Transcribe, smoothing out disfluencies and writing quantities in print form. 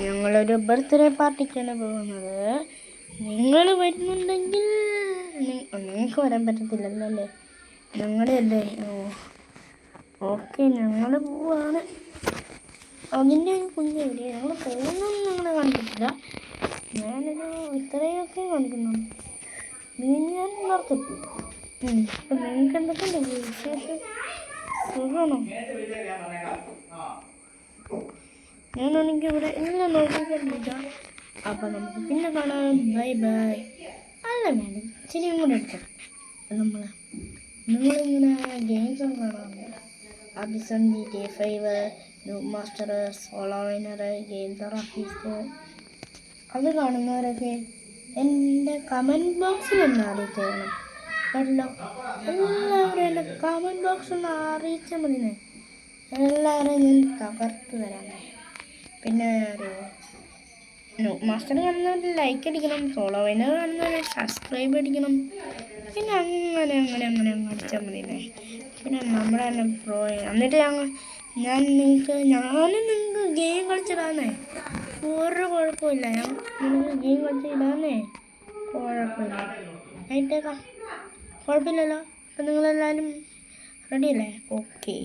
ഞങ്ങളൊരു ബർത്ത്ഡേ പാർട്ടിക്കാണ് പോകുന്നത്. നിങ്ങൾ വരുന്നുണ്ടെങ്കിൽ നിങ്ങൾക്ക് വരാൻ പറ്റത്തില്ലല്ലോ അല്ലേ? ഞങ്ങളുടെ അല്ലേ? ഓക്കെ, ഞങ്ങൾ പോവാണ്. അതിൻ്റെ ഒരു കുഞ്ഞു വീഡിയോ. ഞങ്ങൾ പോകുന്നൊന്നും ഞങ്ങളെ കാണിക്കത്തില്ല. ഞാനൊരു ഇത്രയൊക്കെ കാണിക്കുന്നുണ്ട്. ഞാൻ നടത്തും. അപ്പം നിങ്ങൾക്ക് എന്തൊക്കെയുണ്ട് വിശേഷം? സുഖമാണോ? ഞാനാണെങ്കിൽ ഇവിടെ എല്ലാം നോക്കിക്കൊണ്ടിരിക്കുക. അപ്പം നമുക്ക് പിന്നെ കാണാം. Bye bye. അല്ല വേണം ഇച്ചിരിയും കൂടെ എടുക്കാം. നിങ്ങളിങ്ങനെ ഗെയിംസ് ഒന്നും കാണാറുണ്ട്? അബിസൺ GTA 5, noob master, solo winner, game therapist അത് കാണുന്നവരൊക്കെ എൻ്റെ കമൻറ്റ് ബോക്സിൽ ഒന്ന് അറിയിക്കണം കേട്ടോ. എല്ലാവരും എൻ്റെ കമൻറ്റ് ബോക്സിൽ ഒന്ന് അറിയിച്ചാൽ മതിനെ. എല്ലാവരെയും ഞാൻ തകർത്ത് തരാം. പിന്നെ ഒരു നൂബ് മാസ്റ്റർ കാണുന്നവർ ലൈക്ക് അടിക്കണം, സോളോ വിനർ കാണുന്നവർ സബ്സ്ക്രൈബ് അടിക്കണം. പിന്നെ അങ്ങനെ അടിച്ചാൽ മതിനെ. പിന്നെ നമ്മുടെ തന്നെ പ്രോ. എന്നിട്ട് ഞാനും നിങ്ങൾക്ക് ഗെയിം കളിച്ചിടാന്നേ. ഒരു കുഴപ്പമില്ല. നിങ്ങൾക്ക് ഗെയിം കളിച്ചിടാന്നേ. കുഴപ്പമില്ല. ആയിട്ടേക്കാം. കുഴപ്പമില്ലല്ലോ. അപ്പം നിങ്ങളെല്ലാവരും റെഡിയല്ലേ? ഓക്കെ.